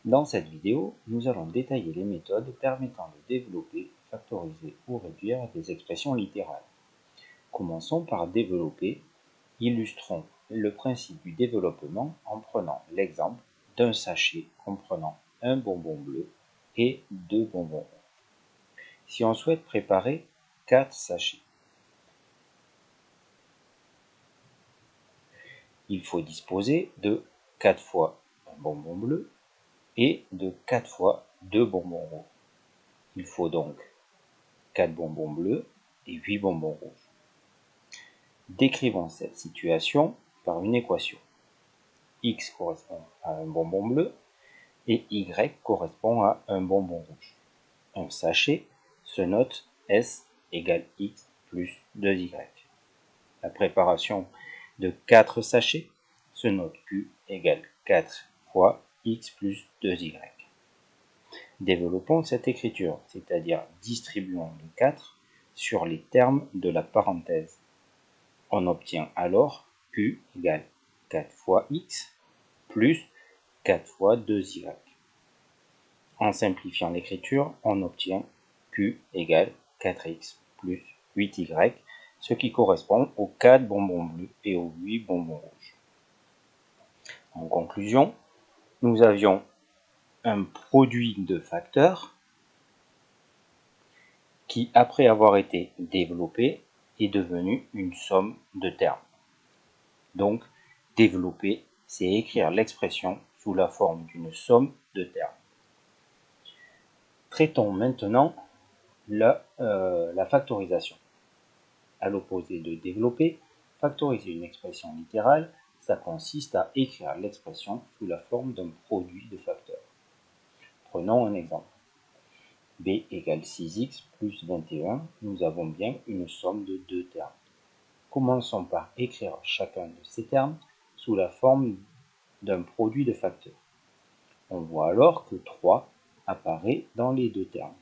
Dans cette vidéo, nous allons détailler les méthodes permettant de développer, factoriser ou réduire des expressions littérales. Commençons par développer. Illustrons le principe du développement en prenant l'exemple d'un sachet comprenant un bonbon bleu et 2 bonbons rouges. Si on souhaite préparer 4 sachets, il faut disposer de 4 fois un bonbon bleu et de 4 fois 2 bonbons rouges. Il faut donc 4 bonbons bleus et 8 bonbons rouges. Décrivons cette situation par une équation. X correspond à un bonbon bleu et Y correspond à un bonbon rouge. Un sachet se note S égale X plus 2Y. La préparation de 4 sachets se note Q égale 4 fois X plus 2Y. Développons cette écriture, c'est-à-dire distribuons le 4 sur les termes de la parenthèse. On obtient alors Q égale 4 fois X plus 4 fois 2Y. En simplifiant l'écriture, on obtient Q égale 4X plus 8Y, ce qui correspond aux 4 bonbons bleus et aux 8 bonbons rouges. En conclusion, nous avions un produit de facteurs qui, après avoir été développé, est devenu une somme de termes. Donc, développer, c'est écrire l'expression sous la forme d'une somme de termes. Traitons maintenant la factorisation. À l'opposé de développer, factoriser une expression littérale, ça consiste à écrire l'expression sous la forme d'un produit de facteurs. Prenons un exemple. B égale 6x plus 21, nous avons bien une somme de 2 termes. Commençons par écrire chacun de ces termes sous la forme d'un produit de facteurs. On voit alors que 3 apparaît dans les deux termes.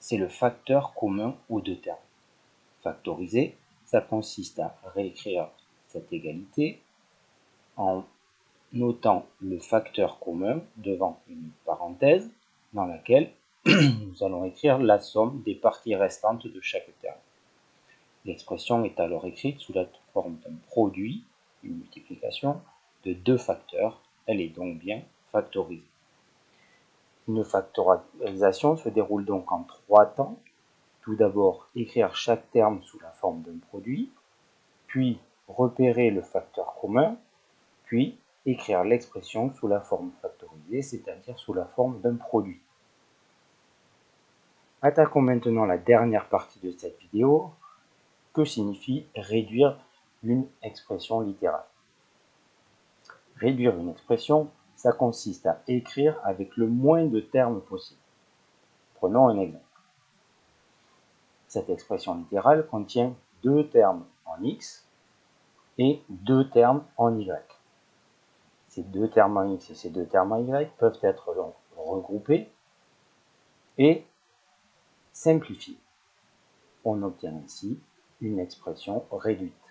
C'est le facteur commun aux deux termes. Factoriser, ça consiste à réécrire cette égalité en notant le facteur commun devant une parenthèse dans laquelle nous allons écrire la somme des parties restantes de chaque terme. L'expression est alors écrite sous la forme d'un produit, une multiplication, de deux facteurs. Elle est donc bien factorisée. Une factorisation se déroule donc en 3 temps. Tout d'abord, écrire chaque terme sous la forme d'un produit, puis repérer le facteur commun, puis écrire l'expression sous la forme factorisée, c'est-à-dire sous la forme d'un produit. Attaquons maintenant la dernière partie de cette vidéo. Que signifie réduire une expression littérale? Réduire une expression, ça consiste à écrire avec le moins de termes possible. Prenons un exemple. Cette expression littérale contient 2 termes en X et 2 termes en Y. Ces 2 termes en X et ces 2 termes en Y peuvent être donc regroupés et simplifiés. On obtient ainsi une expression réduite.